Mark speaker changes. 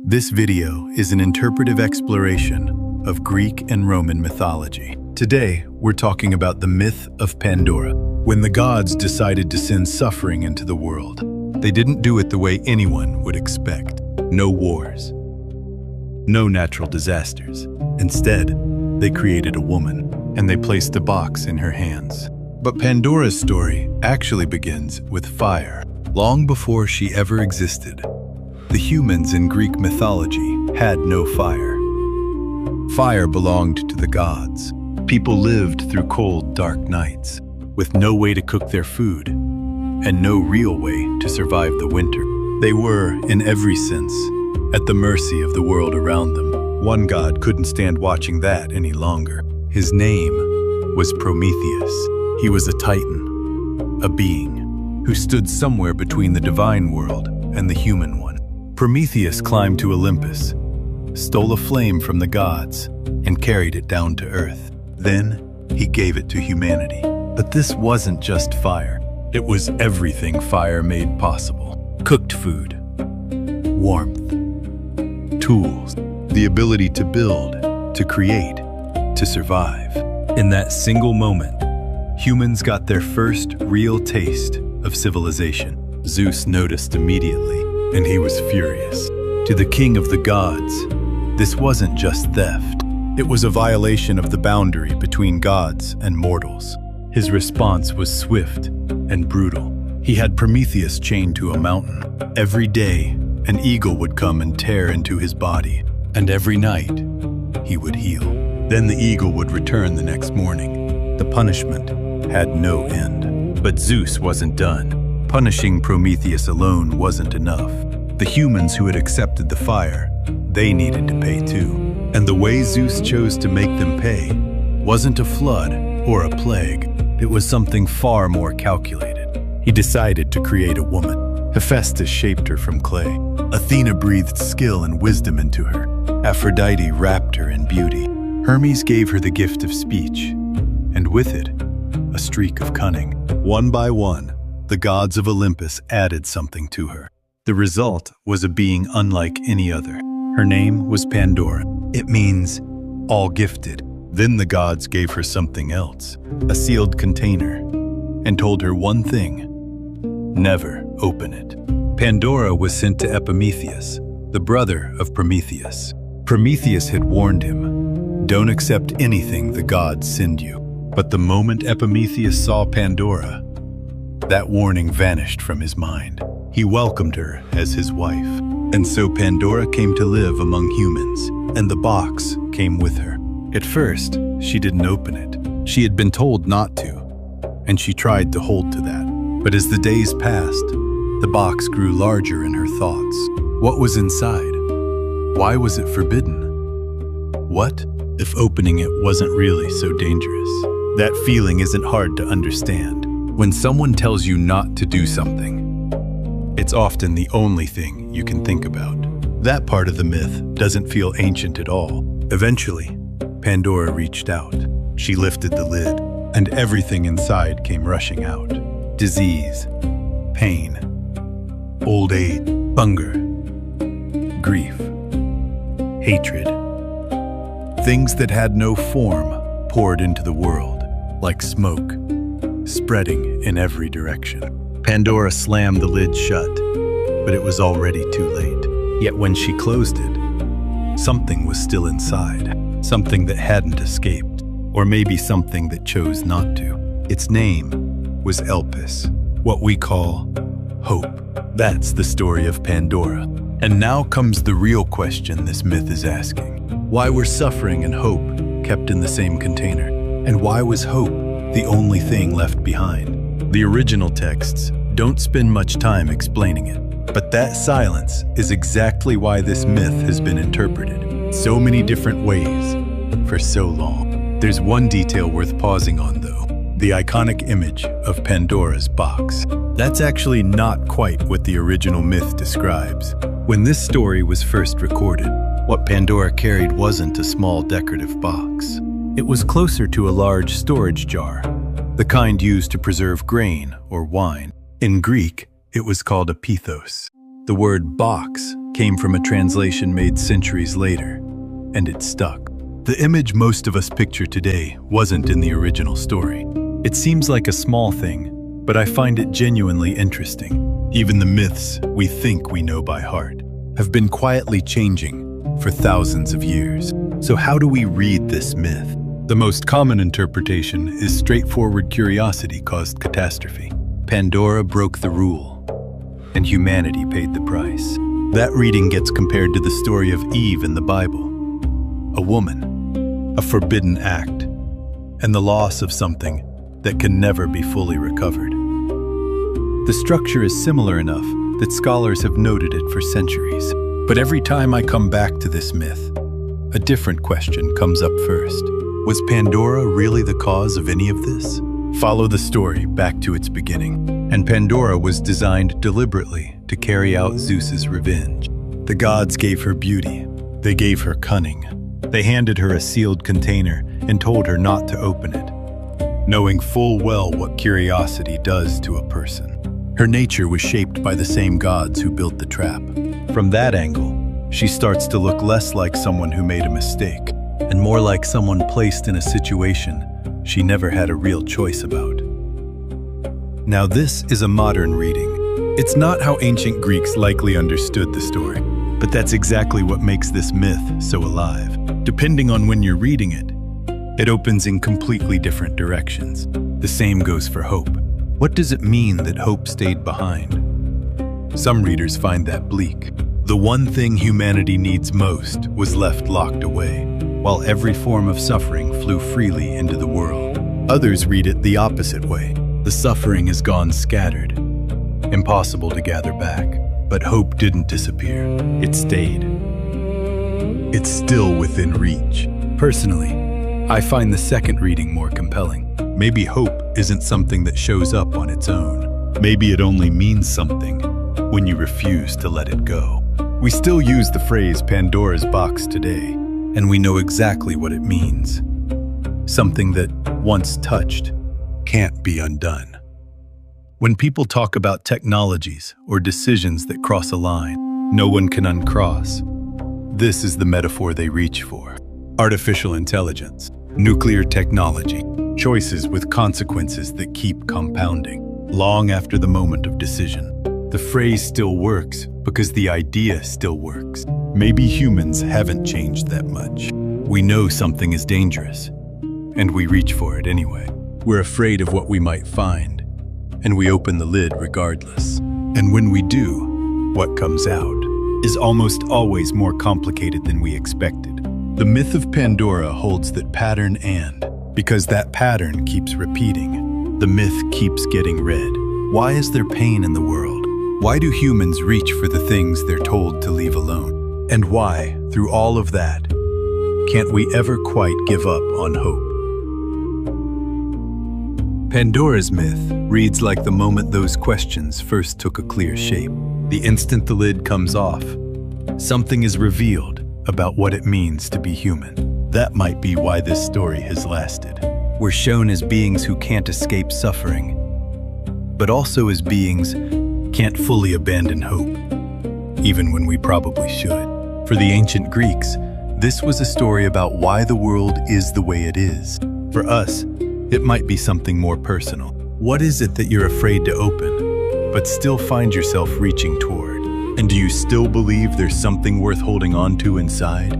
Speaker 1: This video is an interpretive exploration of Greek and Roman mythology. Today, we're talking about the myth of Pandora. When the gods decided to send suffering into the world, they didn't do it the way anyone would expect. No wars, no natural disasters. Instead, they created a woman, and they placed a box in her hands. But Pandora's story actually begins with fire. Long before she ever existed, the humans in Greek mythology had no fire. Fire belonged to the gods. People lived through cold, dark nights, with no way to cook their food, and no real way to survive the winter. They were, in every sense, at the mercy of the world around them. One god couldn't stand watching that any longer. His name was Prometheus. He was a titan, a being, who stood somewhere between the divine world and the human one. Prometheus climbed to Olympus, stole a flame from the gods, and carried it down to Earth. Then, he gave it to humanity. But this wasn't just fire. It was everything fire made possible. Cooked food, warmth, tools, the ability to build, to create, to survive. In that single moment, humans got their first real taste of civilization. Zeus noticed immediately, and he was furious. To the king of the gods, this wasn't just theft. It was a violation of the boundary between gods and mortals. His response was swift and brutal. He had Prometheus chained to a mountain. Every day, an eagle would come and tear into his body, and every night, he would heal. Then the eagle would return the next morning. The punishment had no end. But Zeus wasn't done. Punishing Prometheus alone wasn't enough. The humans who had accepted the fire, they needed to pay too. And the way Zeus chose to make them pay wasn't a flood or a plague. It was something far more calculated. He decided to create a woman. Hephaestus shaped her from clay. Athena breathed skill and wisdom into her. Aphrodite wrapped her in beauty. Hermes gave her the gift of speech, and with it, a streak of cunning. One by one, the gods of Olympus added something to her. The result was a being unlike any other. Her name was Pandora. It means all gifted. Then the gods gave her something else, a sealed container, and told her one thing: never open it. Pandora was sent to Epimetheus, the brother of Prometheus. Prometheus had warned him, don't accept anything the gods send you. But the moment Epimetheus saw Pandora, that warning vanished from his mind. He welcomed her as his wife. And so Pandora came to live among humans, and the box came with her. At first, she didn't open it. She had been told not to, and she tried to hold to that. But as the days passed, the box grew larger in her thoughts. What was inside? Why was it forbidden? What if opening it wasn't really so dangerous? That feeling isn't hard to understand. When someone tells you not to do something, it's often the only thing you can think about. That part of the myth doesn't feel ancient at all. Eventually, Pandora reached out. She lifted the lid, and everything inside came rushing out. Disease, pain, old age, hunger, grief, hatred. Things that had no form poured into the world, like smoke, spreading in every direction. Pandora slammed the lid shut, but it was already too late. Yet when she closed it, something was still inside, something that hadn't escaped, or maybe something that chose not to. Its name was Elpis, what we call hope. That's the story of Pandora. And now comes the real question this myth is asking. Why were suffering and hope kept in the same container? And why was hope the only thing left behind? The original texts don't spend much time explaining it, but that silence is exactly why this myth has been interpreted so many different ways for so long. There's one detail worth pausing on though, the iconic image of Pandora's box. That's actually not quite what the original myth describes. When this story was first recorded, what Pandora carried wasn't a small decorative box. It was closer to a large storage jar, the kind used to preserve grain or wine. In Greek, it was called a pithos. The word box came from a translation made centuries later, and it stuck. The image most of us picture today wasn't in the original story. It seems like a small thing, but I find it genuinely interesting. Even the myths we think we know by heart have been quietly changing for thousands of years. So how do we read this myth? The most common interpretation is straightforward curiosity caused catastrophe. Pandora broke the rule, and humanity paid the price. That reading gets compared to the story of Eve in the Bible. A woman, a forbidden act, and the loss of something that can never be fully recovered. The structure is similar enough that scholars have noted it for centuries. But every time I come back to this myth, a different question comes up first. Was Pandora really the cause of any of this? Follow the story back to its beginning. And Pandora was designed deliberately to carry out Zeus's revenge. The gods gave her beauty. They gave her cunning. They handed her a sealed container and told her not to open it, knowing full well what curiosity does to a person. Her nature was shaped by the same gods who built the trap. From that angle, she starts to look less like someone who made a mistake and more like someone placed in a situation she never had a real choice about. Now this is a modern reading. It's not how ancient Greeks likely understood the story, but that's exactly what makes this myth so alive. Depending on when you're reading it, it opens in completely different directions. The same goes for hope. What does it mean that hope stayed behind? Some readers find that bleak. The one thing humanity needs most was left locked away, while every form of suffering flew freely into the world. Others read it the opposite way. The suffering has gone scattered, impossible to gather back. But hope didn't disappear. It stayed. It's still within reach. Personally, I find the second reading more compelling. Maybe hope isn't something that shows up on its own. Maybe it only means something when you refuse to let it go. We still use the phrase Pandora's box today, and we know exactly what it means. Something that, once touched, can't be undone. When people talk about technologies or decisions that cross a line no one can uncross, this is the metaphor they reach for. Artificial intelligence, nuclear technology, choices with consequences that keep compounding, long after the moment of decision. The phrase still works because the idea still works. Maybe humans haven't changed that much. We know something is dangerous, and we reach for it anyway. We're afraid of what we might find, and we open the lid regardless. And when we do, what comes out is almost always more complicated than we expected. The myth of Pandora holds that pattern and, because that pattern keeps repeating, the myth keeps getting read. Why is there pain in the world? Why do humans reach for the things they're told to leave alone? And why, through all of that, can't we ever quite give up on hope? Pandora's myth reads like the moment those questions first took a clear shape. The instant the lid comes off, something is revealed about what it means to be human. That might be why this story has lasted. We're shown as beings who can't escape suffering, but also as beings can't fully abandon hope, even when we probably should. For the ancient Greeks, this was a story about why the world is the way it is. For us, it might be something more personal. What is it that you're afraid to open, but still find yourself reaching toward? And do you still believe there's something worth holding on to inside?